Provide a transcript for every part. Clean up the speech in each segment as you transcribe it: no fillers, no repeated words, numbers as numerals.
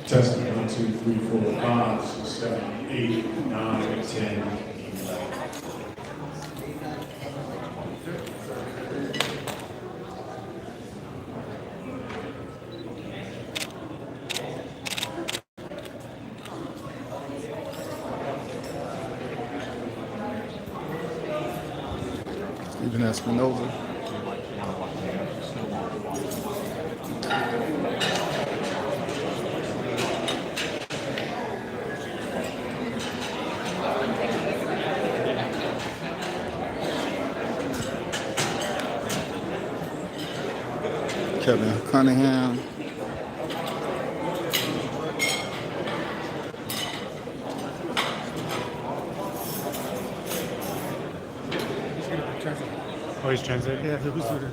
Testing 1, 2, 3, 4, 5, 6, 7, 8, 9, 10. Stephen Espinoza. Kevin Cunningham. Oh, he's translating? Yeah, who's doing it?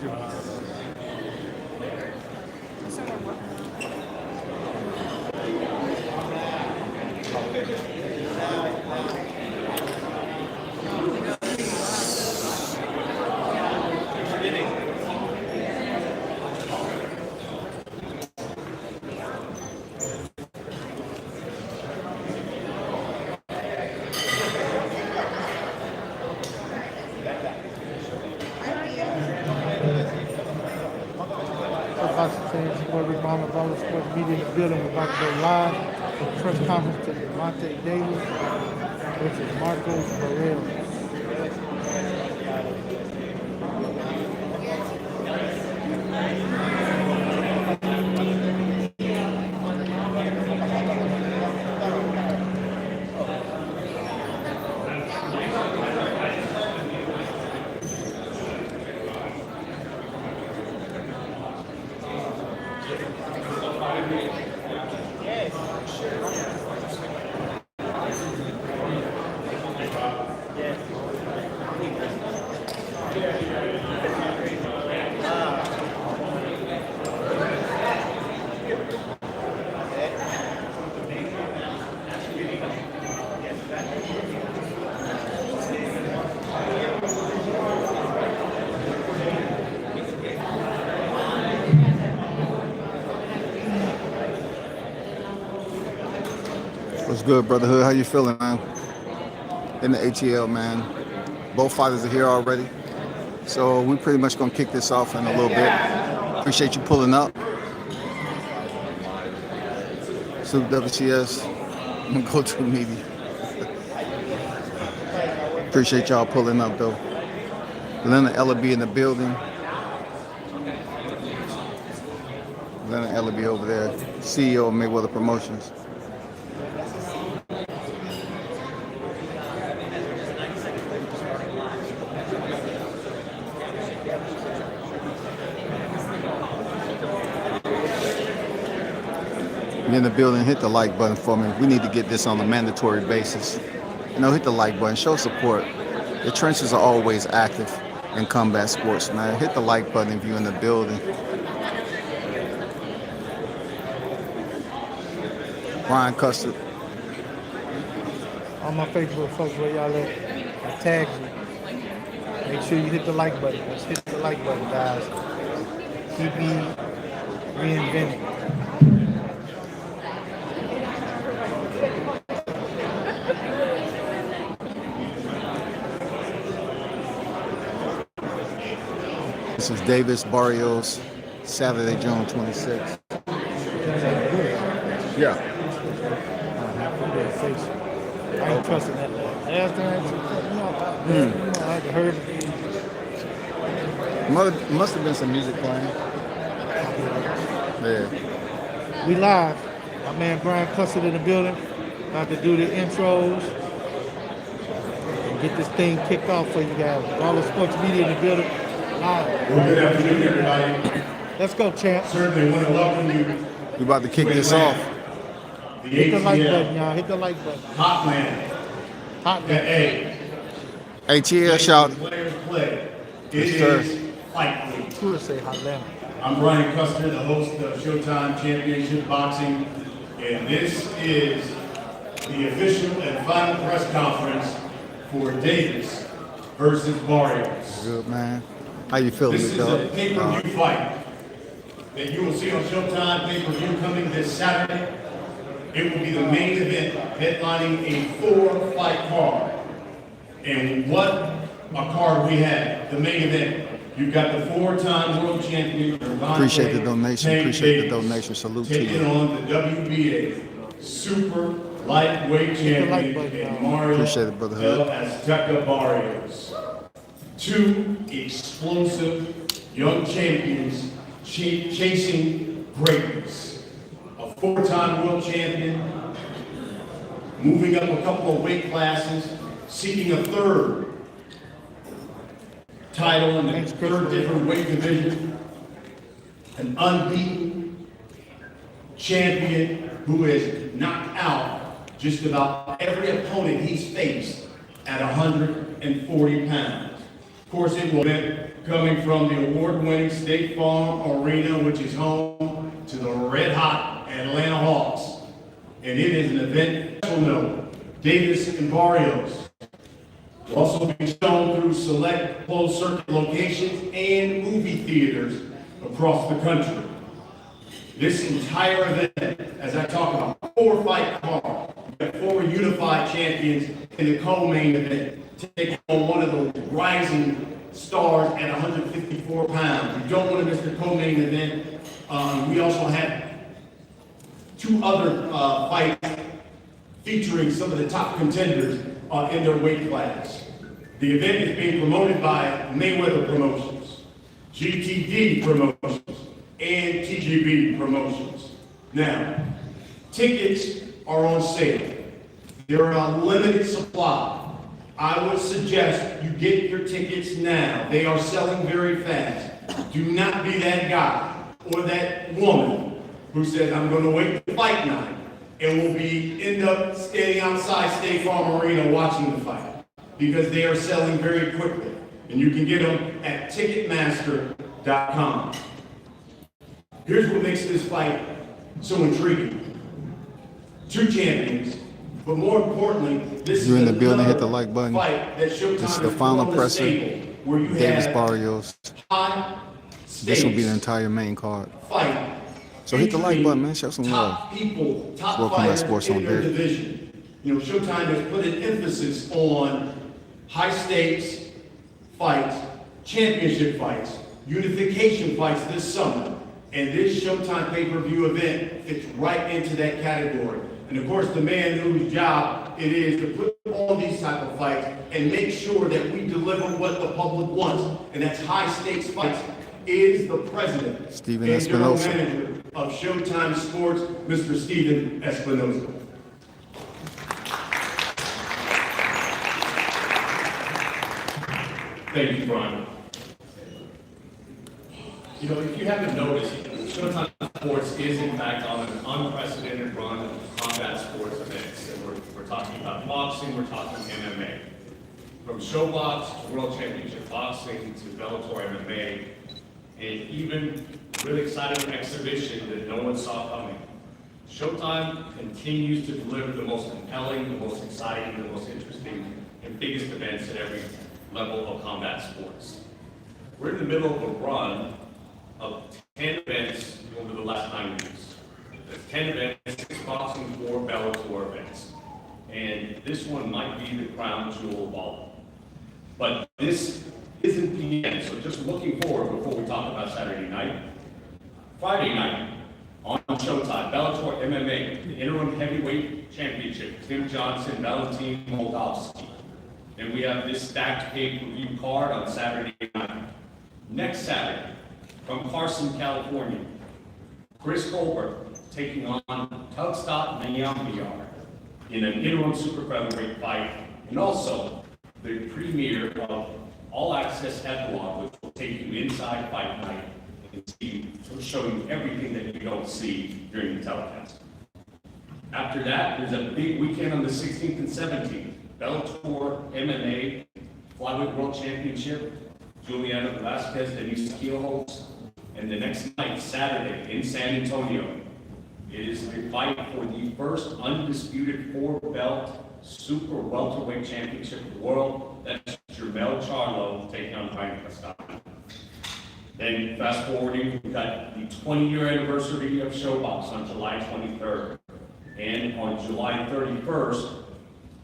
Sports media in the building. We're about to go live. Press conference to Devontae Davis versus Marcos Barrios. What's good, Brotherhood? How you feeling, man? In the ATL, man. Both fighters are here already. So we pretty much gonna kick this off in a little bit. Appreciate you pulling up. Soup WCS. I'm gonna go to media. Appreciate y'all pulling up though. Leonard Ellaby in the building. Leonard Ellaby over there, CEO of Mayweather Promotions. In the building, hit the like button for me. We need to get this on a mandatory basis. You know, hit the like button, show support. The trenches are always active in combat sports, man. Hit the like button if you're in the building. Brian Custard. On my Facebook, folks, where y'all at? I tagged you. Make sure you hit the like button. Let's hit the like button, guys. reinvented. This is Davis Barrios, Saturday, June 26th. Yeah. I ain't trusting that. Last time, I had to heard it. Must have been some music playing. Yeah. We live. My man Brian Cussett in the building. About to do the intros and get this thing kicked off for you guys. All the sports media in the building. Live. Well, good afternoon, everybody. Let's go, champ. Certainly want to welcome you. We about to kick this off. The Hit the like ATL button, y'all. Hit the like button. Hotland. Hot Yeah, man. hey, ATL shout. players play. It Yes, sir. is fight week. Who would say hot lamb? I'm Brian Custer, the host of Showtime Championship Boxing, and this is the official and final press conference for Davis versus Barrios. Good, man. How you feeling, This is Big a Dog? pay-per-view fight that you will see on Showtime pay-per-view coming this Saturday. It will be the main event headlining a 4-fight card. And what a card we have, the main event. You've got the 4-time world champion. Appreciate the donation. Tank Appreciate the Davis, donation. Salute to taking you. on the WBA super lightweight champion and Mario Appreciate it, brother Hood. El Azteca Barrios. Two explosive young champions chasing greatness. A 4-time world champion, moving up a couple of weight classes, seeking a third title in the third different weight division. An unbeaten champion who has knocked out just about every opponent he's faced at 140 pounds. Of course, it will be coming from the award-winning State Farm Arena, which is home to the red-hot Atlanta Hawks. And it is an event special note. Davis and Barrios will also be shown through select closed-circuit locations and movie theaters across the country. This entire event, as I talk about, 4-fight card, we have 4 unified champions in the co-main event, taking on one of the rising stars at 154 pounds. You don't want to miss the co-main event. We also have 2 other fights featuring some of the top contenders in their weight class. The event is being promoted by Mayweather Promotions, GTD Promotions, and TGB Promotions. Now, tickets are on sale. They're a limited supply. I would suggest you get your tickets now. They are selling very fast. Do not be that guy or that woman who says, I'm going to wait for fight night and will end up standing outside State Farm Arena watching the fight, because they are selling very quickly. And you can get them at Ticketmaster.com. Here's what makes this fight so intriguing. 2 champions, but more importantly, this You're is in the building, hit the another like button. fight that Showtime This is the has final put on presser. table, where you Davis have Barrios. high This will be the stakes entire main card. fight. So hit the like featuring button, man. Show some love. Top people, top Welcome to fighters Sports in on their Deck. division. You know, Showtime has put an emphasis on high stakes fights, championship fights, unification fights this summer. And this Showtime pay-per-view event fits right into that category. And of course, the man whose job it is to put on these type of fights and make sure that we deliver what the public wants, and that's high stakes fights, is the president Steven and general Espinosa. manager of Showtime Sports, Mr. Steven Espinosa. Thank you, Brian. You know, if you haven't noticed, Showtime Sports is in fact on an unprecedented run of combat sports events. And we're talking about boxing, we're talking MMA. From Showbox to World Championship Boxing to Bellator MMA, and even really exciting exhibition that no one saw coming. Showtime continues to deliver the most compelling, the most exciting, the most interesting, and biggest events at every level of combat sports. We're in the middle of a run of 10 events over the last 10 events, 6 boxing, 4 Bellator events. And this one might be the crown jewel of all. But this isn't the end, so just looking forward before we talk about Saturday night. Friday night, on Showtime, Bellator MMA, the interim heavyweight championship, Tim Johnson, Valentin Moldavsky. Then we have this stacked pay-per-view card on Saturday night. Next Saturday, from Carson, California, Chris Colbert taking on Tugstad Nayambiar in an interim super featherweight fight, and also the premiere of All Access Epilogue, which will take you inside fight night and show you everything that you don't see during the telecast. After that, there's a big weekend on the 16th and 17th. Bellator MMA Flyweight World Championship, Juliana Velasquez, Denise Keelholz, and the next night, Saturday, in San Antonio, it is the fight for the first undisputed 4-belt super welterweight championship of the world. That's Jermel Charlo taking on Brian Castano. Then fast forwarding, we've got the 20-year anniversary of Showbox on July 23rd. And on July 31st,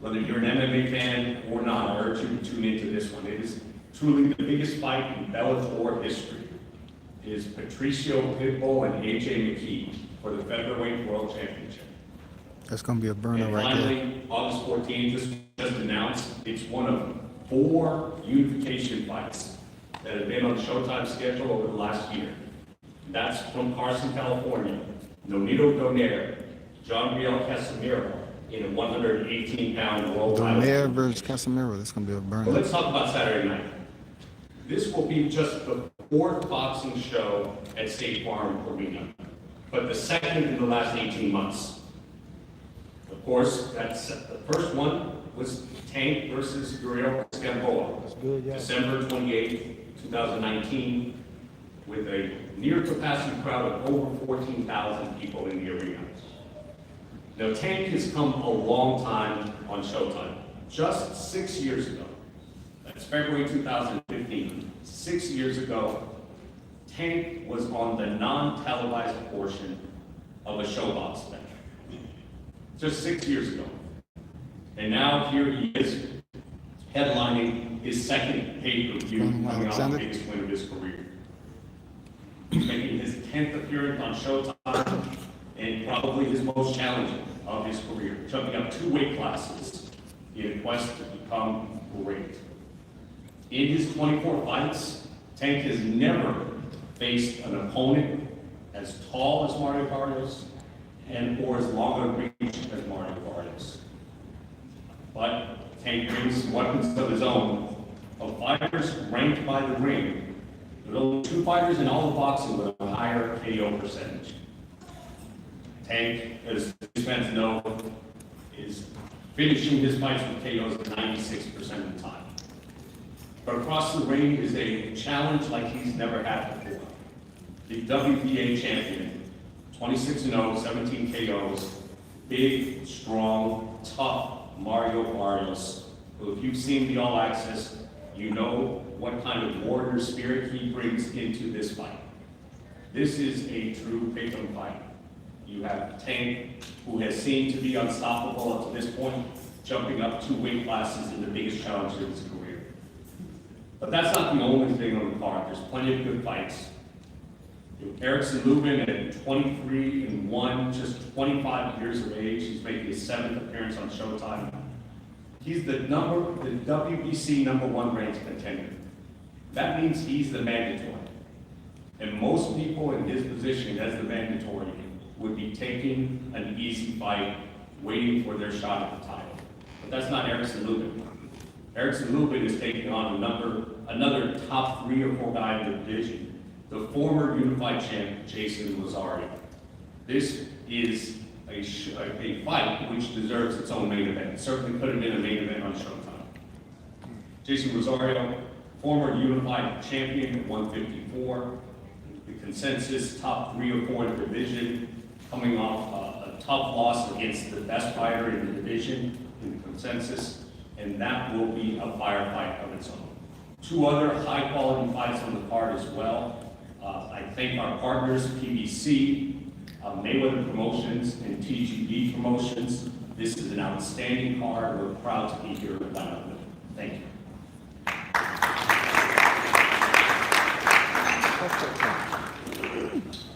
whether you're an MMA fan or not, I urge you to tune into this one. It is truly the biggest fight in Bellator history. It is Patricio Pitbull and AJ McKee for the Featherweight World Championship. That's going to be a burner And right there. finally, August 14th, just announced, it's one of 4 unification fights that have been on Showtime's schedule over the last year. That's from Carson, California, Nonito Donaire, John Riel Casimiro in a 118-pound world title. Donaire versus Casemiro. That's going to be a But burner. let's talk about Saturday night. This will be just the 4th boxing show at State Farm Arena, but the 2nd in the last 18 months. Of course, that's the first one was Tank versus Guerrero Gamboa, good, yeah. December 28, 2019, with a near capacity crowd of over 14,000 people in the arena. Now, Tank has come a long time on Showtime. Just 6 years ago, that's February 2015, 6 years ago, Tank was on the non-televised portion of a Showbox event. Just 6 years ago. And now here he is, headlining his second pay-per-view, coming off the biggest win of his career. He's making his 10th appearance on Showtime, and probably his most challenging of his career, jumping up 2 weight classes in a quest to become great. In his 24 fights, Tank has never faced an opponent as tall as Mario Barrios and or as long a reach as Mario Barrios. But Tank brings weapons of his own, of fighters ranked by the ring. There's only 2 fighters in all of boxing with a higher KO percentage. Tank, as fans know, is finishing his fights with KOs at 96% of the time. But across the ring is a challenge like he's never had before. The WBA champion, 26-0, 17 KOs, big, strong, tough Mario Barrios, who if you've seen the All Access, you know what kind of warrior spirit he brings into this fight. This is a true pick-em fight. You have Tank, who has seemed to be unstoppable up to this point, jumping up 2 weight classes in the biggest challenge of his career. But that's not the only thing on the card. There's plenty of good fights. Erickson Lubin at 23-1, just 25 years of age. He's making his 7th appearance on Showtime. He's the WBC #1 ranked contender. That means he's the mandatory. And most people in his position as the mandatory would be taking an easy fight, waiting for their shot at the title. But that's not Erickson Lubin. Erickson Lubin is taking on another top 3 or 4 guy in the division, the former unified champ, Jason Rosario. This is a fight which deserves its own main event. It certainly could have been a main event on Showtime. Jason Rosario, former unified champion at 154, the consensus top 3 or 4 in the division, coming off a tough loss against the best fighter in the division in the consensus, and that will be a firefight of its own. 2 other high-quality fights on the card as well. I thank our partners, PBC, Mayweather Promotions and TGB Promotions. This is an outstanding card. We're proud to be here with them. Thank you.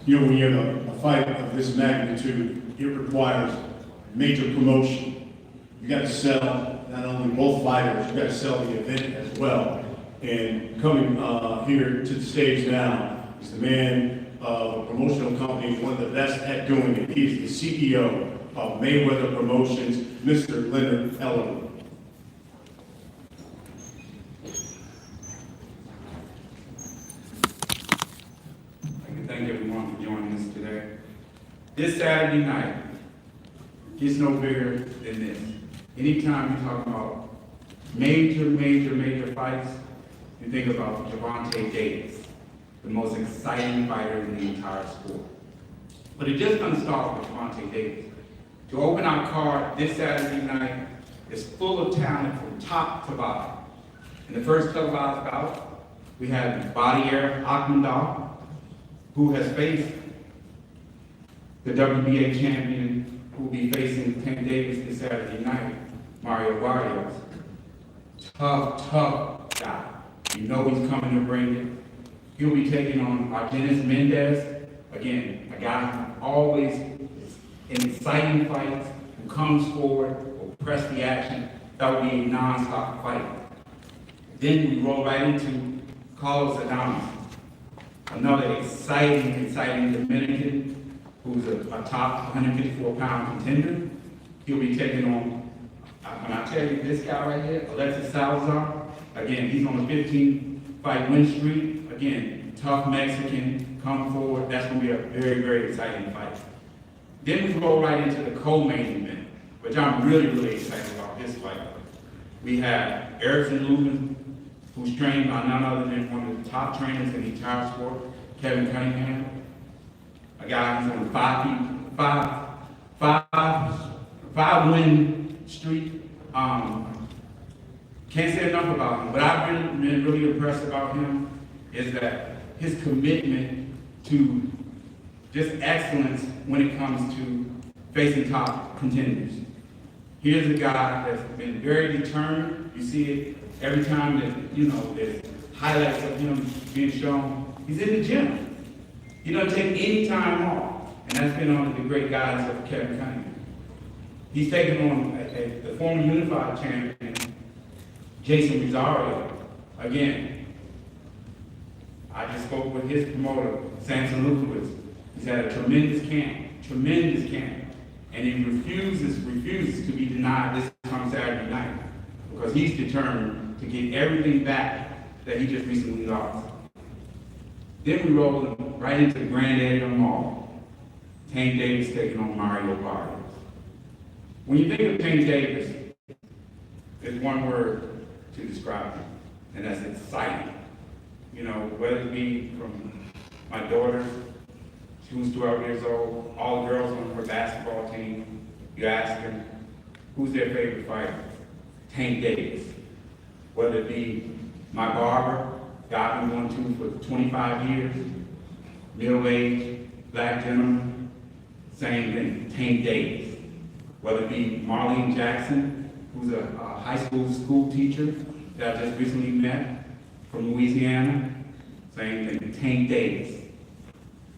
You know, when you have a fight of this magnitude, it requires major promotion. You got to sell not only both fighters, you got to sell the event as well. And coming here to the stage now is the man of a promotional company, one of the best at doing it. He is the CEO of Mayweather Promotions, Mr. Leonard Ellerman. Thank everyone for joining us today. This Saturday night gets no bigger than this. Anytime you talk about major fights, you think about Gervonta Davis, the most exciting fighter in the entire sport. But it just doesn't start with Gervonta Davis. To open our card this Saturday night is full of talent from top to bottom. In the first televised bout, we have Barrios who has faced the WBA champion, who will be facing Tank Davis this Saturday night, Barrios. Tough guy. You know he's coming to bring it. He'll be taking on Argenis Mendez, again, a guy who always is in exciting fights, who comes forward, will press the action. That will be a non-stop fight. Then we roll right into Carlos Adames, another exciting Dominican who's a top 154-pound contender. He'll be taking on, when I tell you this guy right here, Alexis Salazar. Again, he's on a 15-fight win streak. Again, tough Mexican, come forward. That's going to be a very exciting fight. Then we roll right into the co-main event, which I'm really excited about this fight. We have Erickson Lubin, who's trained by none other than one of the top trainers in the entire sport, Kevin Cunningham, a guy who's on a five win streak. Can't say enough about him. What I've been really impressed about him is that his commitment to just excellence when it comes to facing top contenders. Here's a guy that's been very determined. You see it every time that, there's highlights of him being shown. He's in the gym. He doesn't take any time off. And that's been under the great guidance of Kevin Cunningham. He's taken on the former unified champion, Jason Rosario. Again, I just spoke with his promoter, Samson Lukowitz. He's had a tremendous camp. And he refuses to be denied this come Saturday night because he's determined to get everything back that he just recently lost. Then we roll right into the granddaddy of them all. Tank Davis taking on Mario Barrios. When you think of Tank Davis, there's one word to describe him, and that's exciting. Whether it be from my daughter, she was 12 years old, all the girls on her basketball team, you ask them, who's their favorite fighter? Tank Davis. Whether it be my barber, guy I've been going to for 25 years, middle-aged, black gentleman, same thing, Tank Davis. Whether it be Marlene Jackson, who's a high school teacher that I just recently met from Louisiana, same thing, Tank Davis.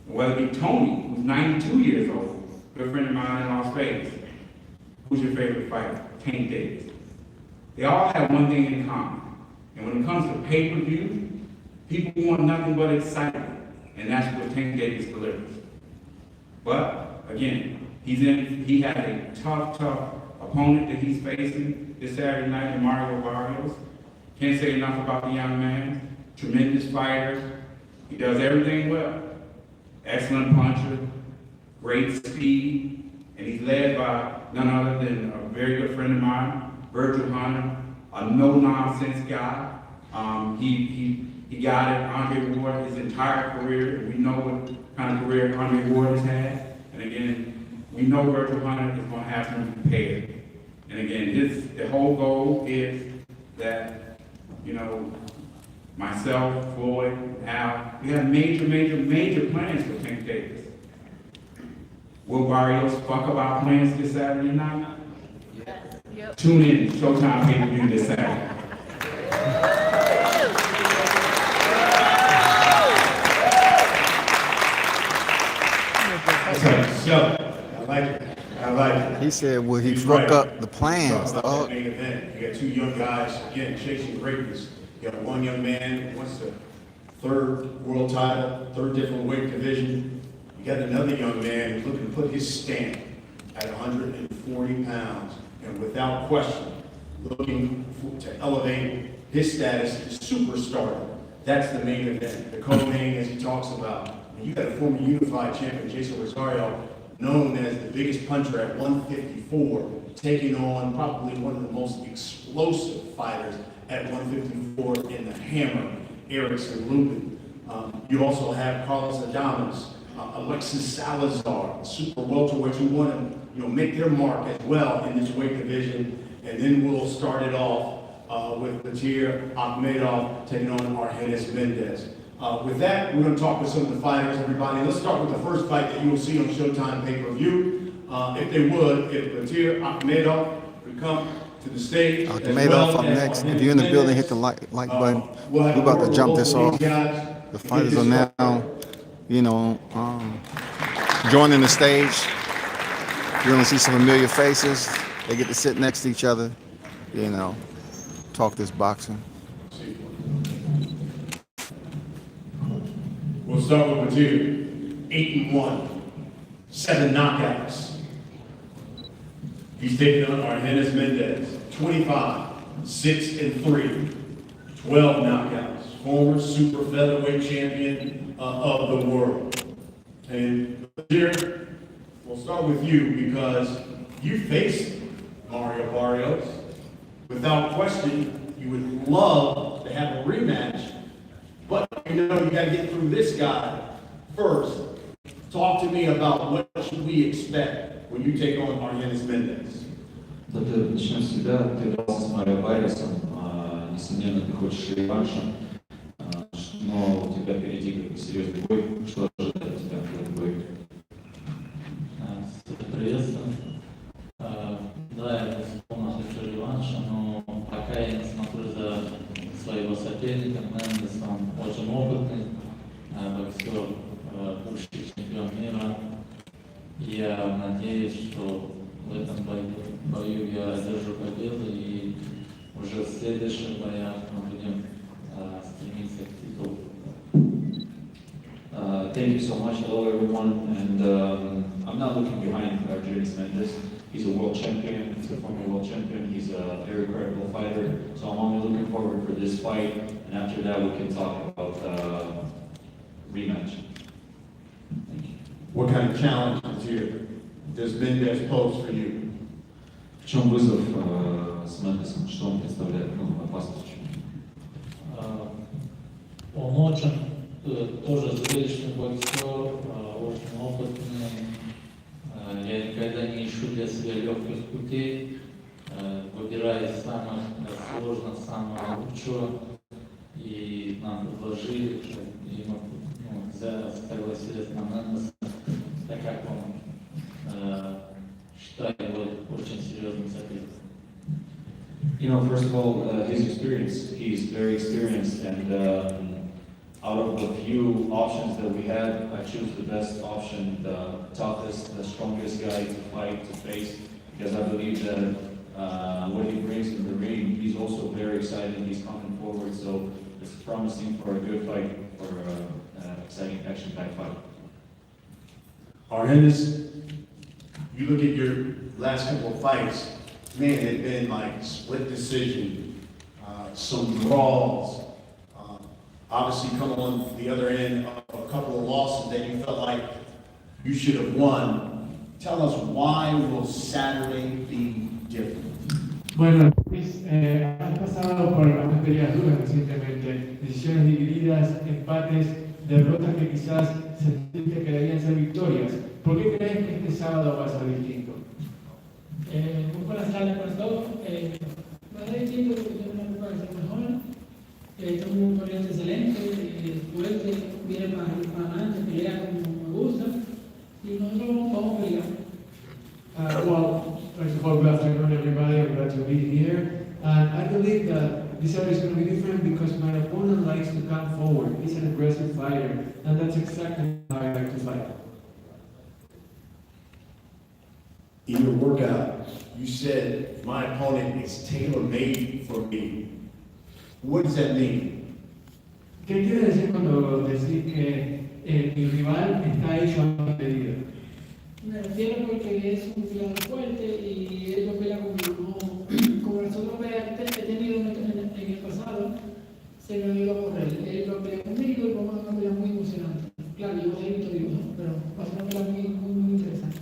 Whether it be Tony, who's 92 years old, good friend of mine in Las Vegas. Who's your favorite fighter? Tank Davis. They all have one thing in common. And when it comes to pay-per-view, people want nothing but excitement. And that's what Tank Davis delivers. But, again, he has a tough opponent that he's facing this Saturday night in Mario Barrios. Can't say enough about the young man. Tremendous fighter. He does everything well. Excellent puncher, great speed, and he's led by none other than a very good friend of mine, Virgil Hunter, a no-nonsense guy. He guided Andre Ward his entire career, and we know what kind of career Andre Ward has had. And again, we know Virgil Hunter is going to have him prepared. And again, the whole goal is that, myself, Floyd, Al, we have major plans for Tank Davis. will Barrios fuck up our plans this Saturday night? Tune in, Showtime pay-per-view this Saturday. So, I like it. I like it. He said, will he He's fuck right. up the plans, Talk about dog? that main event. You got two young guys, again, chasing greatness. You got one young man who wants the third world title, third different weight division. You got another young man who's looking to put his stamp at 140 pounds, and without question, looking to elevate his status to superstardom. That's the main event. The co-main, as he talks about. And you got a former unified champion, Jason Rosario, known as the biggest puncher at 154, taking on probably one of the most explosive fighters at 154 in the Hammer, Erickson Lubin. You also have Carlos Adames, Alexis Salazar, super welterweights who want to make their mark as well in this weight division. And then we'll start it off with Batir Akhmedov taking on Argenis Mendez. With that, we're going to talk with some of the fighters, everybody. Let's start with the first fight that you will see on Showtime pay-per-view. If they would, if Batir Akhmedov would come to the stage. Akhmedov up next. If you're in the building, hit the like button. We're about to jump this off. The fighters are now, joining the stage. You're going to see some familiar faces. They get to sit next to each other, talk this boxing. We'll start with Batir, 8-1, 7 knockouts. He's taking on Argenis Mendez, 25, 6-3, 12 knockouts. Former super featherweight champion of the world. And Batir, we'll start with you because you faced Mario Barrios. Without question, you would love to have a rematch. But you got to get through this guy first. Talk to me about what should we expect when you take on Argenis Mendez. Начнем с тебя. Ты дрался с Марио Барриосом. Несомненно, ты хочешь реванша, но у тебя впереди как бы серьезный бой. Что ожидает от тебя в этом бою? Приветствую. Да, я безусловно хочу реванша, но пока я не смотрю за своего соперника. Мендес, он очень опытный боксер, бывший чемпион мира. Я надеюсь, что в этом бою я одержу победу, и уже в следующих боях мы будем стремиться к титулу. Thank you so much. Hello, everyone. And I'm not looking behind Argenis Mendez. He's a world champion. He's a former world champion. He's a very credible fighter. So I'm only looking forward for this fight. And after that, we can talk about rematch. Thank you. What kind of challenge does Mendez pose for you? В чем вызов с Мендесом? Что он представляет? Опасность? Он очень тоже зрелищный боксер, очень опытный. Я никогда не ищу для себя легких путей, выбираю самых сложных, самого лучшего. И нам предложили, и мы согласились на Мендеса, так как он считает его очень серьезным соперником. First of all, his experience. He's very experienced, and out of the few options that we had, I choose the best option, the toughest, the strongest guy to fight, to face, because I believe that what he brings in the ring, he's also very exciting, he's coming forward, so it's promising for a good fight, for an exciting action-packed fight. Argenis, you look at your last couple of fights, man, they've been like split decision, some draws. Obviously, come on the other end of a couple of losses that you felt like you should have won. Tell us, why will Saturday be different? Bueno, Luis, has pasado por algunas peleas duras recientemente, decisiones divididas, empates, derrotas que quizás sentiste que debían ser victorias. ¿Por qué crees que este sábado va a ser distinto? Muy buenas tardes para todos. Va a ser distinto porque tengo una preparación mejor. Tengo un oponente excelente, fuerte, viene más adelante, pelea como me gusta. Y nosotros vamos a pelear. believe that this fight is going to be different because my opponent likes to come forward. He's an aggressive fighter, and that's exactly how I like to fight. In your workout, you said my opponent is tailor-made for me. What does that mean? ¿Qué quiere decir cuando decir que mi rival está hecho a mi medida? Me refiero porque es un peleador fuerte y él no pelea como nosotros he tenido en el pasado, se lo digo por él. Él no pelea conmigo y vamos a una pelea muy emocionante. Claro, yo voy a ir victorioso, pero va a ser una pelea muy interesante.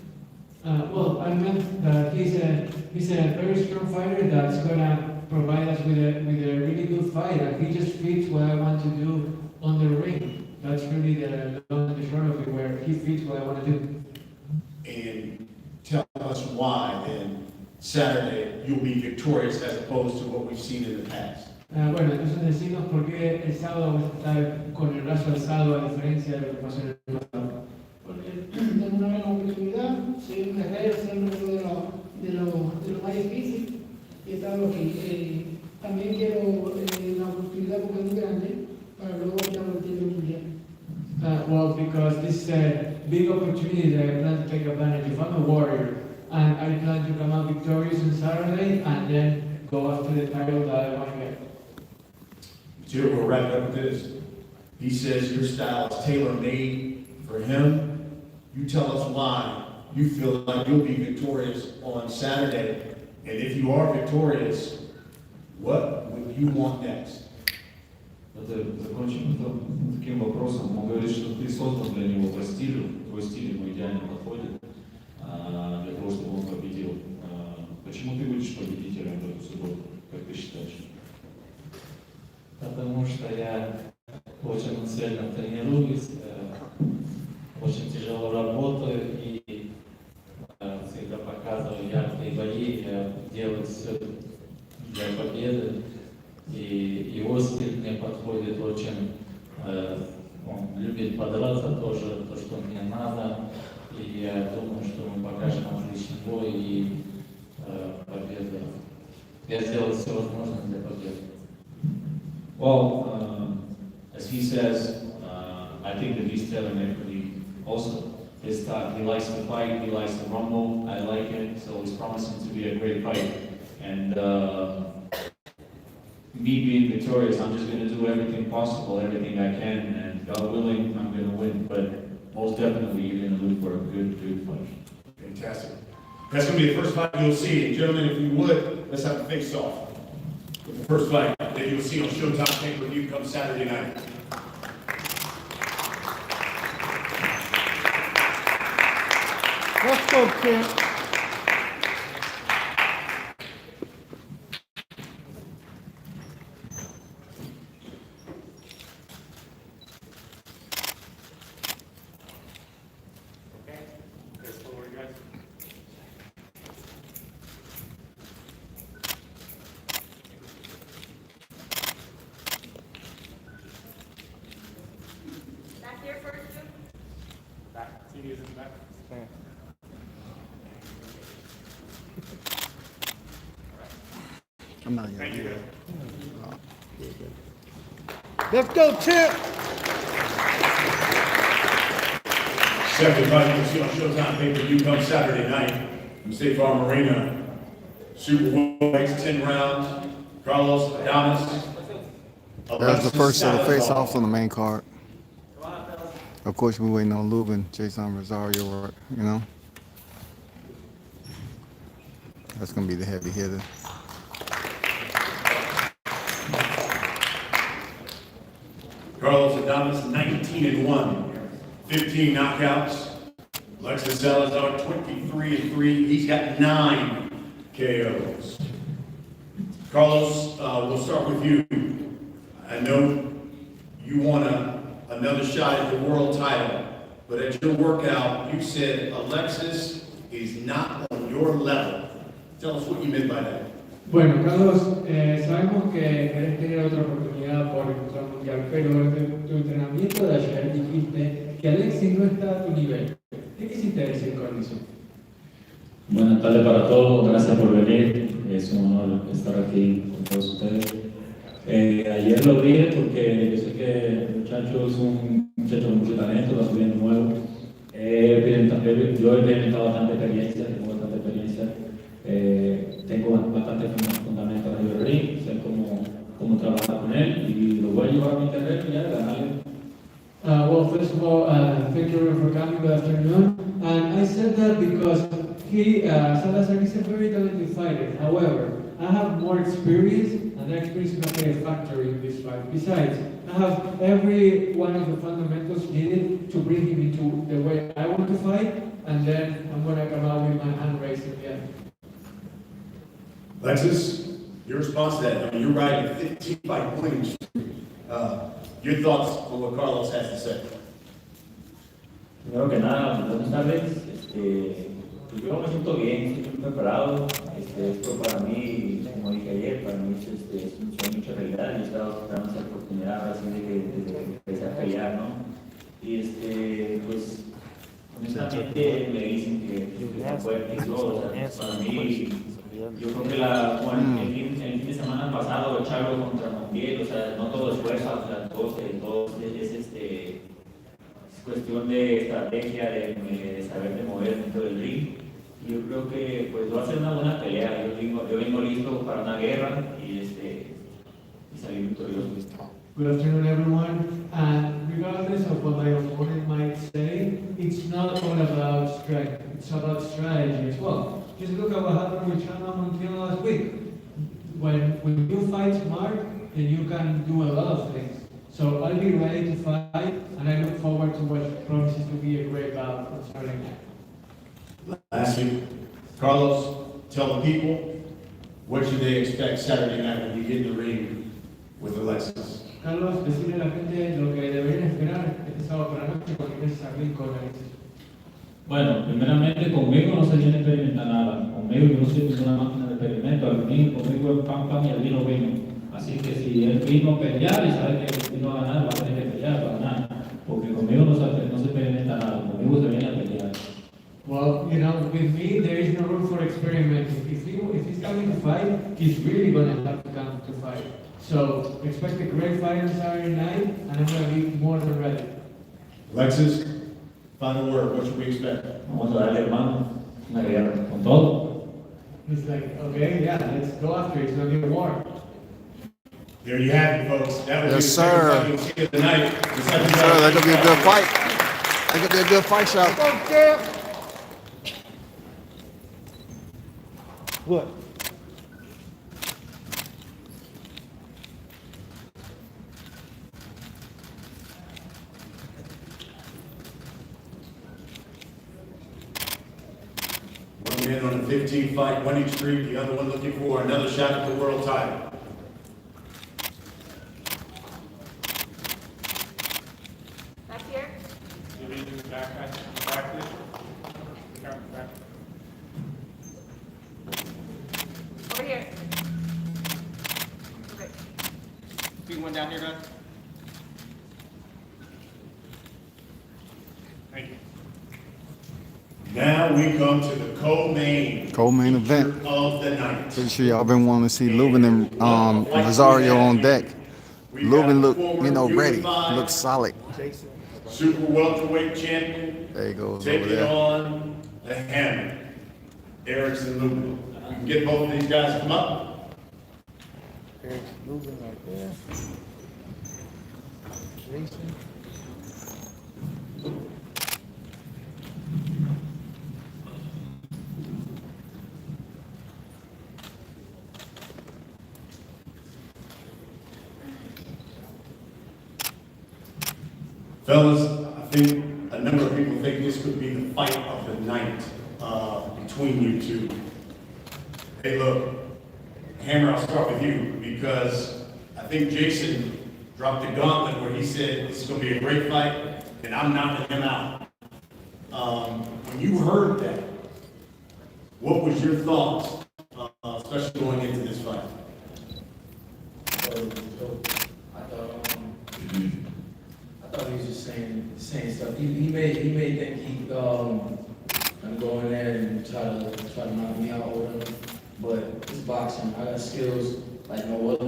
Well, I meant that he's a very strong fighter that's gonna provide us with a really good fight, and he just fits what I want to do on the ring. That's really the long and the short of it, where he fits what I want to do. And tell us why then Saturday you'll be victorious as opposed to what we've seen in the past. Bueno, entonces decimos por qué el sábado vamos a estar con el brazo alzado a diferencia de lo que pasó en el pasado. Porque tengo una gran oportunidad, soy un guerrero, soy un guerrero de lo más difícil y he estado aquí. También quiero la oportunidad porque es muy grande para luego ya el título mundial. Well, because this is a big opportunity that I plan to take advantage of. I'm a warrior, and I plan to come out victorious on Saturday and then go after the title that I want to get. Jerry, we'll wrap it up with this. He says your style is tailor-made for him. You tell us why you feel like you'll be victorious on Saturday. And if you are victorious, what would you want next? Закончим таким вопросом. Он говорит, что ты создан для него по стилю, твой стиль ему идеально подходит для того, чтобы он победил. Почему ты будешь победителем в эту субботу, как ты считаешь? Потому что я очень усердно тренируюсь, очень тяжело работаю и всегда показываю яркие бои, я делаю все для победы. И его стиль мне подходит очень, он любит подраться тоже, то, что мне надо. И я думаю, что мы покажем отличный бой и победу. Я сделаю все возможное для победы. Well, as he says, I think that he's tailor-made for me also. His style, he likes to fight, he likes to rumble, I like it, so he's promising to be a great fight. And me being victorious, I'm just going to do everything possible, everything I can, and God willing, I'm going to win. But most definitely, you're going to look for a good fight. Fantastic. That's going to be the first fight you'll see. And gentlemen, if you would, let's have the face-off. With the first fight that you'll see on Showtime pay-per-view come Saturday night. Let's go, Kent. Back there first, Jim? Back, TV's in the back. I'm not Thank you, guys. Let's go, Chip. Second fight you'll see on Showtime pay-per-view come Saturday night from State Farm Arena. Super Welterweights, 10 rounds. Carlos Adames. That's the first of the face-offs on the main card. Of course, we're waiting on Lubin, Jason Rosario, you know. That's going to be the heavy hitter. Carlos Adames, 19-1, 15 knockouts. Alexis Salazar, 23-3. He's got 9 KOs. Carlos, we'll start with you. I know you want another shot at the world title, but at your workout, you said Alexis is not on your level. Tell us what you meant by that. Bueno, Carlos, sabemos que querés tener otra oportunidad por encontrar un mundial, pero en tu entrenamiento de ayer dijiste que Alexis no está a tu nivel. ¿Qué quisiste decir con eso? Buenas tardes para todos, gracias por venir. Es un honor estar aquí con todos ustedes. Ayer lo dije porque yo sé que el muchacho es un muchacho con mucho talento, va subiendo nuevo. Yo he experimentado bastante experiencia, tengo bastante experiencia. Tengo bastante fundamentos en el ring, sé cómo trabajar con él y lo voy a llevar a mi terreno y ya ganarle. Well, first of all, thank you everyone for coming. Good afternoon. And I said that because Salazar is a very talented fighter. However, I have more experience, and that experience is not a factor in this fight. Besides, I have every one of the fundamentals needed to bring him into the way I want to fight, and then I'm going to come out with my hand raised at the end. Alexis, your response to that, I mean, you're riding 15 fight winning streak. Your thoughts on what Carlos has to say? Primero que nada, buenas tardes. Yo me siento bien, estoy muy preparado. Esto para mí, como dije ayer, para mí es un sueño hecho realidad. Yo he estado esperando esa oportunidad así de que empecé a pelear, ¿no? Y pues, honestamente me dicen que es fuerte y todo. O sea, para mí, yo creo que el fin de semana pasado, Charlo contra Montiel, o sea, no todo es fuerza, o sea, todo es cuestión de estrategia, de saber de mover dentro del ring. Y yo creo que pues va a ser una buena pelea. Yo vengo listo para una guerra y salir victorioso. Good afternoon, everyone. And regardless of what my opponent might say, it's not all about strength. It's about strategy as well. Just look at what happened with Chana Montiel last week. When you fight smart, then you can do a lot of things. So I'll be ready to fight, and I look forward to what promises to be a great bout on Saturday night. Lastly, Carlos, tell the people, what should they expect Saturday night when you get in the ring with Alexis? Carlos, decirle a la gente lo que deberían esperar este sábado por la noche cuando ingreses al ring con Alexis. Bueno, primeramente conmigo no se viene a experimentar nada. Conmigo yo no soy ninguna máquina de experimento. Conmigo es pan y el vino vino. Así que si él vino a pelear y sabe que vino a ganar, va a tener que pelear para ganar. Porque conmigo no se experimenta nada. Conmigo se viene a pelear. Well, you know, with me, there is no room for experimenting. If he's coming to fight, he's really going to have to come to fight. So expect a great fight on Saturday night, and I'm going to be more than ready. Alexis, final word, what should we expect? Vamos a darle, hermano, una guerra con todo. He's like, okay, yeah, let's go after it. It's going to be a war. There you have it, folks. That was Yes, sir. the night. Sir, that could be a good fight. That could be a good fight shot. What? One man on a 15 fight winning streak, the other one looking for another shot at the world title. Back here. Over here. Okay. Big one down here, man. Thank you. Now we come to the Co-main event. of the night. Pretty sure y'all been wanting to see Lubin and Rosario on deck. Lubin look, ready. Looks solid. Super welterweight champion. There he goes over Taking there. on the hammer, Erickson Lubin. You can get both of these guys to come up. Eric's moving right there. Jason. Fellas, I think a number of people think this could be the fight of the night between you two. Hey, look, Hammer, I'll start with you because I think Jason dropped the gauntlet where he said this is going to be a great fight and I'm knocking him out. When you heard that, what was your thoughts, especially going into this fight? I thought he was just saying stuff. He may think I'm going there and try to knock me out or whatever. But it's boxing. I got skills. like no other.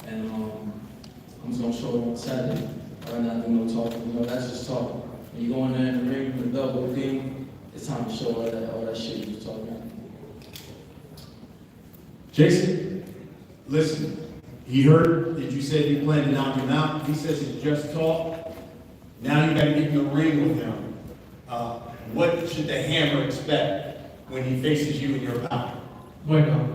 And I'm just gonna show it on Saturday. Right now, do no talking. You know, that's just talking. When you go in there in the ring with the belt with the team, it's time to show all that shit you was talking about. Jason, listen, he heard that you said you plan to knock him out. He says it's just talk. Now you gotta get in the ring with him. What should the Hammer expect when he faces you in your bout? Bueno,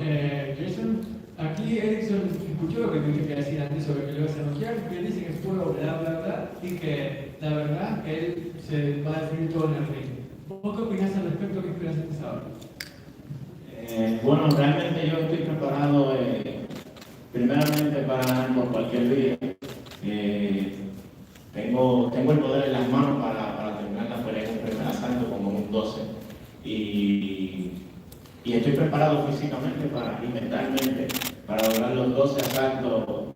Jason, aquí Erickson escuchó lo que tuviste que decir antes sobre que lo vas a noquear, que él dice que es fuego, bla, bla, bla, y que la verdad que él se va a definir todo en el ring. ¿Vos qué opinás al respecto? ¿Qué esperás este sábado? Bueno, realmente yo estoy preparado primeramente para ganar por cualquier día. Tengo el poder en las manos para terminar la pelea en un primer asalto como un 12. Y estoy preparado físicamente y mentalmente para lograr los 12 asaltos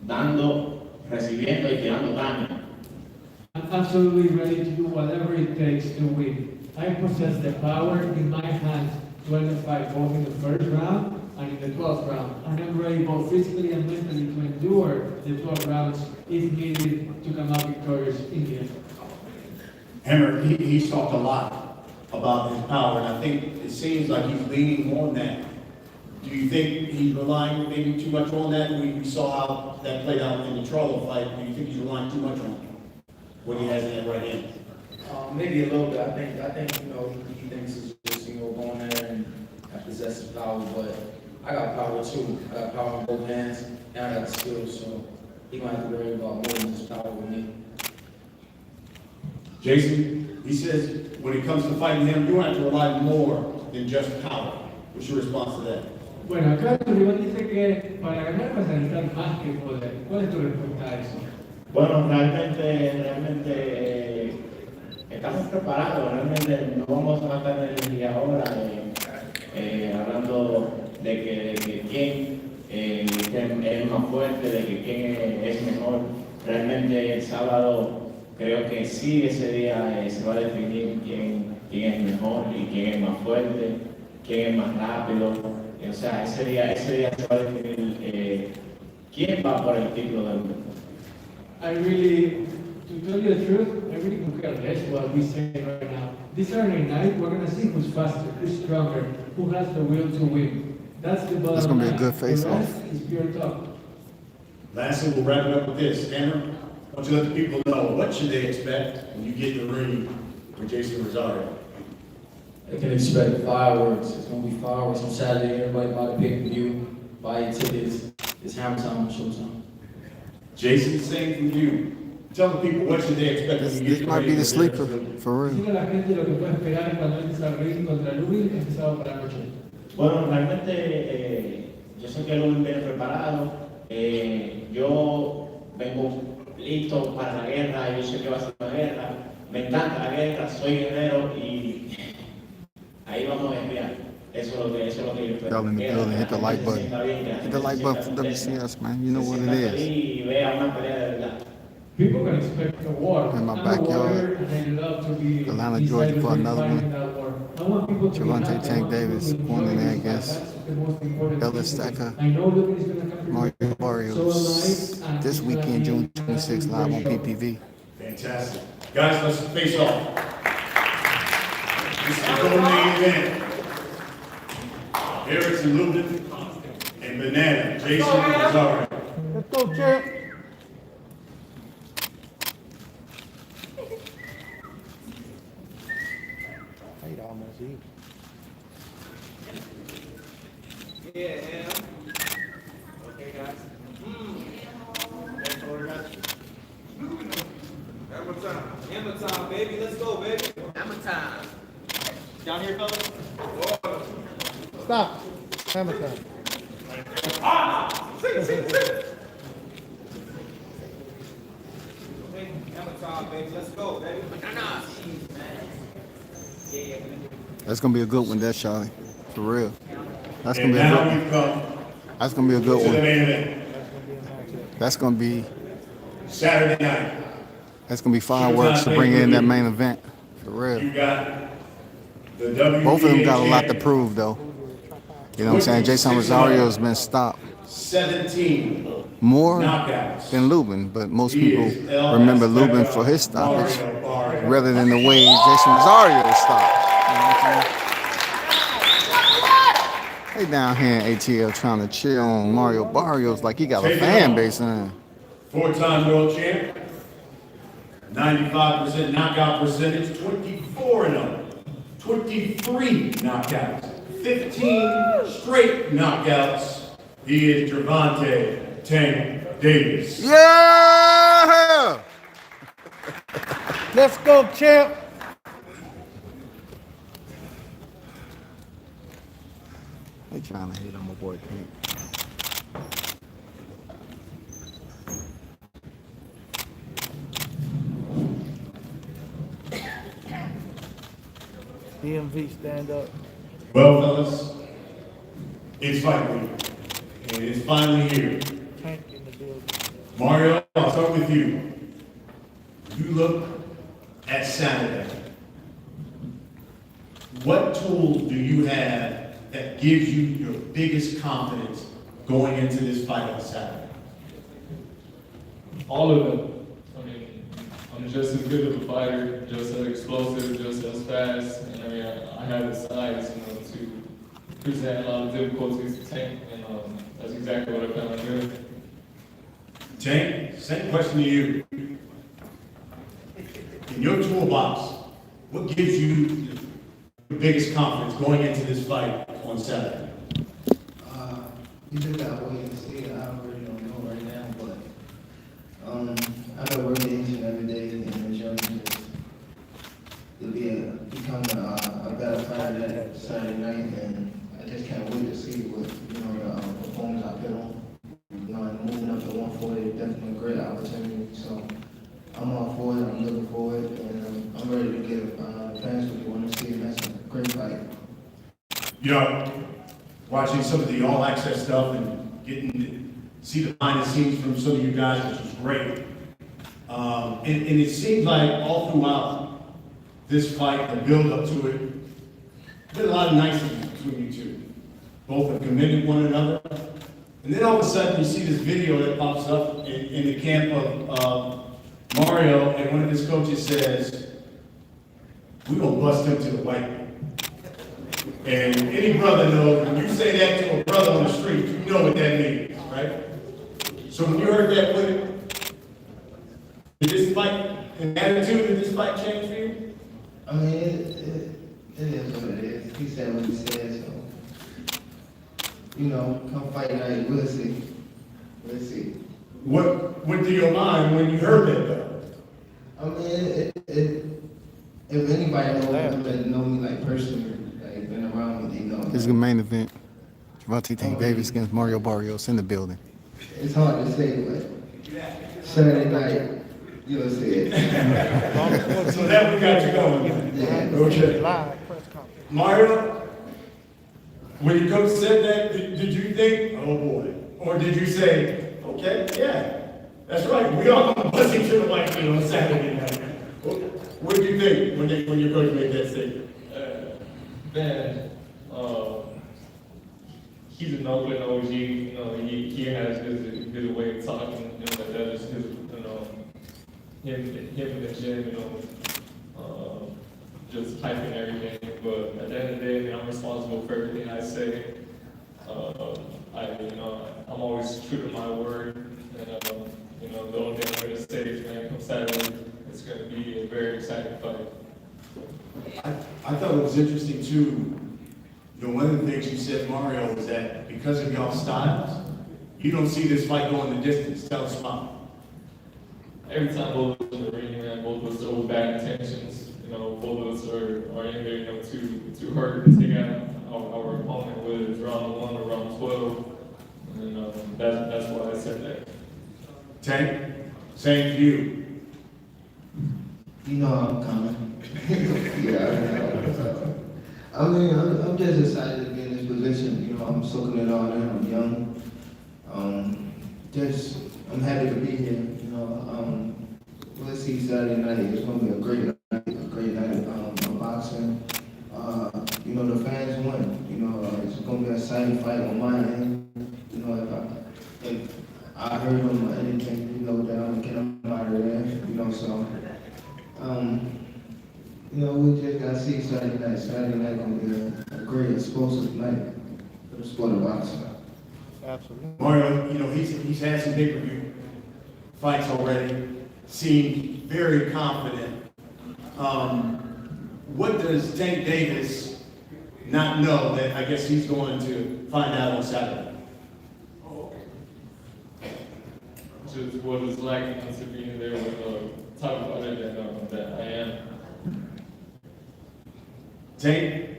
dando, recibiendo y tirando daño. I'm absolutely ready to do whatever it takes to win. I possess the power in my hands to end the fight both in the first round and in the 12th round. And I'm ready both physically and mentally to endure the 12 rounds if needed to come out victorious in the end. Hammer, he's talked a lot about his power, and I think it seems like he's leaning more on that. Do you think he's relying maybe too much on that? We saw how that played out in the Charlo fight. Do you think he's relying too much on what he has in that right hand? Maybe a little bit. I think you know he thinks it's just going there and I possess his power, but I got power too. I got power in both hands and I got the skills, so he gonna have to worry about more than just power with me. Jason, he says when it comes to fighting him, you have to rely more than just power. What's your response to that? Bueno, acá tu rival dice que para ganar vas a necesitar más que poder. ¿Cuál es tu respuesta a eso? Bueno, realmente estamos preparados, realmente no vamos a matar el día ahora hablando de que quién es más fuerte, de que quién es mejor. Realmente el sábado creo que sí ese día se va a definir quién es mejor y quién es más fuerte, quién es más rápido. O sea, ese día se va a definir quién va por el título del mundo. To tell you the truth, I really don't care less what we say right now. This Saturday night, we're going to see who's faster, who's stronger, who has the will to win. That's the bottom line. That's going to be a good face-off. The rest is pure talk. Lastly, we'll wrap it up with this. Hammer, I want you to let the people know what should they expect when you get in the ring with Jason Rosario. They can expect fireworks. It's gonna be fireworks on Saturday. Everybody buy the pay-per-view, buy your tickets. It's Hammer time, showtime. Jason, same from you. Tell the people what should they expect when you get This in the might ring be the with sleeper, Jason. for real. Dile a la gente lo que puede esperar cuando entres al ring contra Louis este sábado por la noche. Bueno, realmente yo sé que Luis viene preparado. Yo vengo listo para la guerra, yo sé que va a ser una guerra. Me encanta la guerra, soy guerrero y ahí vamos a enviar. Eso es lo que yo espero. Y'all in the building, hit the like button. Hit the like button for WCS, man. You know what it is. Y vea una pelea de verdad. People can expect a war. In my I'm a backyard. warrior, and I love to be Atlanta, beside Georgia the for ring another fighting one. that war. I want people to be Javante happy. I Tank want people Davis to going in enjoy there this fight. against That's the most important Ellis thing. Stacker, I know Louis is going to come Mario through. Barrios. So am I, and This it's gonna weekend, be June an 26th, live on absolute great show. PPV. Fantastic. Guys, let's face off. This is the co-main event. Erickson Lubin and Banana, Jason Rosario. Let's go, champ. I'd almost eat. Yeah, yeah. Okay, guys. Hammer time. Hammer time, baby. Let's go, baby. Hammer time. Down here, fellas. Stop. Hammer time. Okay, hammer time, baby. Let's go, baby. Yeah. That's gonna be a good one, that Charlie. For real. That's gonna And be a now good one. we've come That's gonna be a good to the one. main event. That's gonna be Saturday night. fireworks to bring in that main event. For real. You got the WBA Both of them got a lot to champion. prove, though. You know what I'm saying? Jason Rosario's been stopped 17 More knockouts. than Lubin, but most He people is El remember Azteca Lubin for his stoppage Mario Barrios. rather than the way Jason Rosario stopped. You know what I'm saying? They down here in ATL trying to cheer on Mario Barrios like he got a Take it fan on. base in him. 4-time world champ, 95% knockout percentage, 24-0, 23 knockouts, 15 straight knockouts. He is Gervonta Tank Davis. Yeah! Let's go, champ. They trying to hate on my boy Pink. DMV, stand up. Well, fellas, it's fight week, and it's finally here. Tank in the building. Mario, I'll start with you. You look at Saturday. What tools do you have that gives you your biggest confidence going into this fight on Saturday? All of them. I mean, I'm just as good of a fighter, just as explosive, just as fast, and I mean, I have the size, you know, to present a lot of difficulties to Tank, and that's exactly what I plan on doing. Tank, same question to you. In your toolbox, what gives you the biggest confidence going into this fight on Saturday? You just gotta wait and see. I really don't know right now, but I've been working each and every day in the journey to become a better fighter that Saturday night, and I just can't wait to see what the performance I put on. And moving up to 140 is definitely a great opportunity. So I'm all for it. I'm looking for it, and I'm ready to give fans what they want to see. And that's a great fight. You know, watching some of the All Access stuff and getting to see the behind the scenes from some of you guys, which was great. And it seemed like all throughout this fight, the build up to it, there's been a lot of niceties between you two. Both have commended one another. And then all of a sudden you see this video that pops up in the camp of Mario, and one of his coaches says, "We're gonna bust him to the white man." And any brother knows, when you say that to a brother on the street, you know what that means, right? So when you heard that, did this fight, an attitude of this fight change for you? I mean, it is what it is. He said what he said, so, come fight night, we'll see. We'll see. What went through your mind when you heard that, though? I mean, if anybody know me like personally, like been around me, they know. This is the main event. Gervonta Tank Davis against Mario Barrios in the building. It's hard to say, but Saturday night, you'll see it. So that we got you going. Yeah. Okay. Live press conference. Mario, when your coach said that, did you think, oh boy? Or did you say, okay, yeah, that's right, we all gonna bust each other like on Saturday night? What did you think when your coach made that statement? Man, he's an open OG, he has his way of talking, that is his, him in the gym, just hyping everything, but at the end of the day, I'm responsible for everything I say. I'm always true to my word, and the only thing I'm gonna say is, man, come Saturday, it's gonna be a very exciting fight. I thought it was interesting too, one of the things you said, Mario, was that because of y'all styles, you don't see this fight going the distance. Tell us why. Every time both of us in the ring, man, both of us are with bad intentions. Both of us are in there, to hurt, to take out our opponent, whether it's round 1 or round 12. And that's why I said that. Tank, same to you. You know I'm coming. Yeah, I mean, I'm just excited to be in this position. I'm soaking it all in. I'm young. I'm happy to be here. We'll see Saturday night. It's going to be a great night of boxing. The fans won. It's going to be an exciting fight on my end. If hurt him or anything, you know, that I'm gonna get him out of there, you know, so, you know, we just gotta see Saturday night. Saturday night gonna be a great explosive night for the sport of boxing. Absolutely. Mario, you know, he's had some pay-per-view fights already, seemed very confident. What does Tank Davis not know that I guess he's going to find out on Saturday? Just what it's like to being there with a type of fighter that I am. Tank,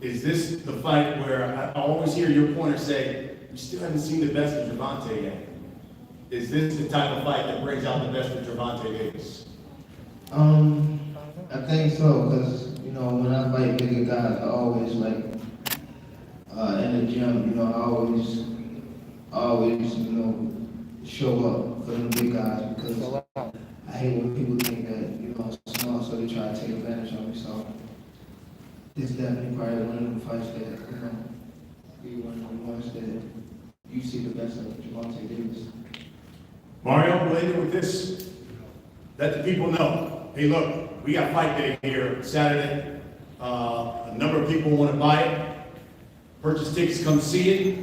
is this the fight where I always hear your corner say, we still haven't seen the best of Gervonta yet? Is this the type of fight that brings out the best of Gervonta Davis? I think so, because, you know, when I fight bigger guys, I always like, in the gym, you know, I always, you know, show up for them big guys, because I hate when people think that, you know, I'm small, so they try to take advantage of me, so this definitely probably one of them fights that, you know, be one of the ones that you see the best of Gervonta Davis. Mario, we'll end it with this. Let the people know. Hey, look, we got fight day here Saturday. A number of people want to buy it. Purchase tickets, come see it.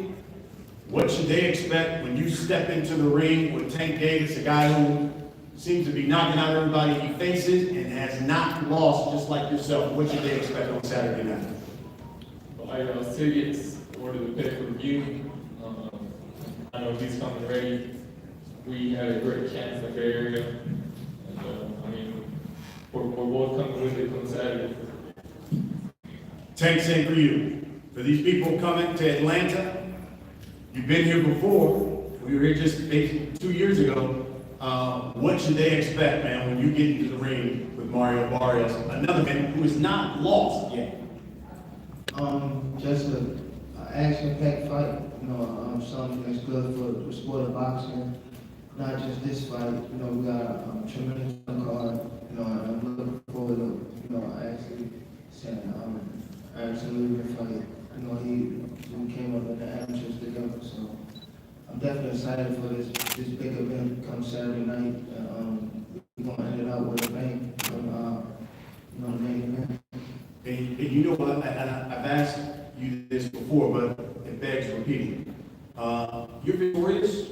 What should they expect when you step into the ring with Tank Davis, a guy who seems to be knocking out everybody he faces and has not lost, just like yourself? What should they expect on Saturday night? Buy those tickets, order the pay-per-view. I know he's coming ready. We had a great chance at Barrios. And I mean, we're both coming with it on Saturday. Tank, same for you. For these people coming to Atlanta, you've been here before. We were here just 2 years ago. What should they expect, man, when you get into the ring with Mario Barrios, another man who is not lost yet? Just an action-packed fight, you know, something that's good for the sport of boxing. Not just this fight, you know, we got a tremendous card, you know, and I'm looking forward to, you know, actually saying, absolutely fight. You know, we came up in the amateurs together, so I'm definitely excited for this big event come Saturday night. We're gonna end it out with a bang from, you know, the main event. And you know what, I've asked you this before, but it begs repeating. You're victorious.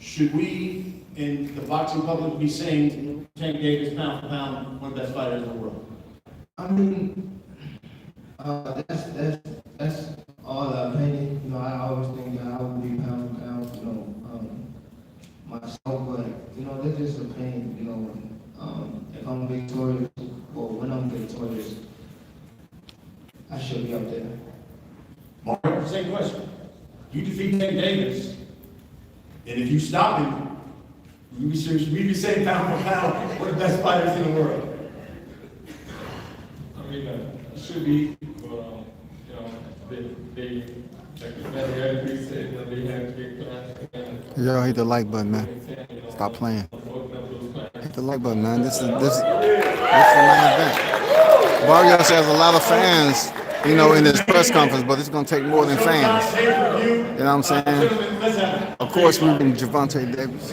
Should we, in the boxing public, be saying Tank Davis, pound for pound, one of the best fighters in the world? I mean, that's all the opinion. You know, I always think that I would be pound for pound, you know, myself, but, you know, that's just opinion, you know. If I'm victorious, or when I'm victorious, I should be up there. Mario, same question. You defeat Tank Davis, and if you stop him, we be saying pound for pound, one of the best fighters in the world. I mean, it should be, but, you know, they like the veteran said, that they have to get class. Y'all hit the like button, man. Stop playing. Hit the like button, man. This is the main event. Barrios has a lot of fans, you know, in this press conference, but it's going to take more than fans. You know what I'm saying? Of course, we've been Gervonta Davis.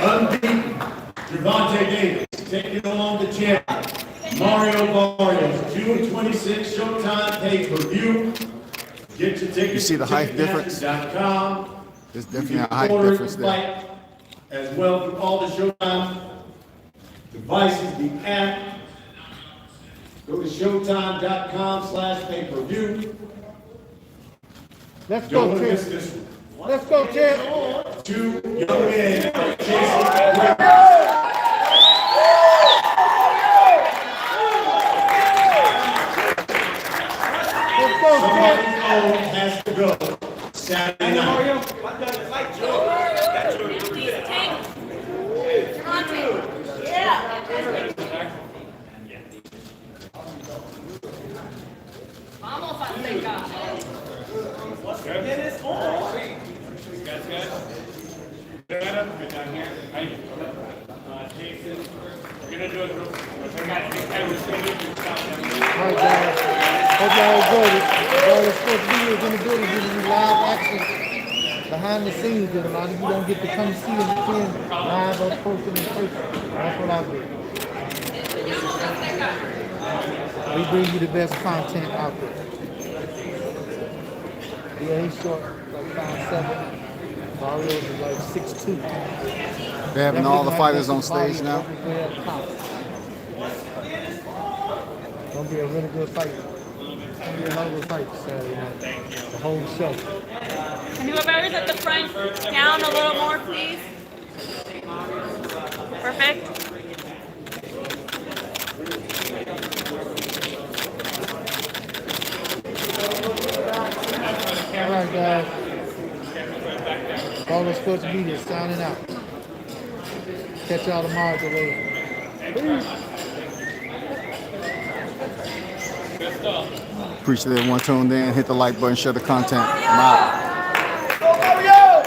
Unbeaten, Gervonta Davis, taking on the champion, Mario Barrios, June 26, Showtime pay-per-view. Get your tickets. You see the height difference? Ticketmaster.com. There's definitely a height difference there. As well through all the Showtime devices, the app. Go to showtime.com/pay-per-view. Let's Don't go, want to miss Ted. this one. Let's go, Ted. Two young men chasing greatness. Let's go, Ted. Somebody's own has to go Saturday night. Vamos Azteca. Dennis, guys. Good down here. Jason, we're gonna do a group. All right, guys. Hope y'all enjoyed it. All the sports videos in the building giving you live action. behind the scenes that a lot of you don't get to come see and attend live up close and in person. That's what I do. We bring you the best content out there. Yeah, he's short, like 5'7". Barrios is like 6'2". They're having all the fighters on stage now. Gonna be a really good fight. It's gonna be a hell of a fight Saturday night. The whole show. Can whoever's at the front down a little more, please? Perfect. All right, guys. Barrios Sports Media signing out. Catch y'all tomorrow at the way. Appreciate everyone tuned in. Hit the like button, share the content. I'm out.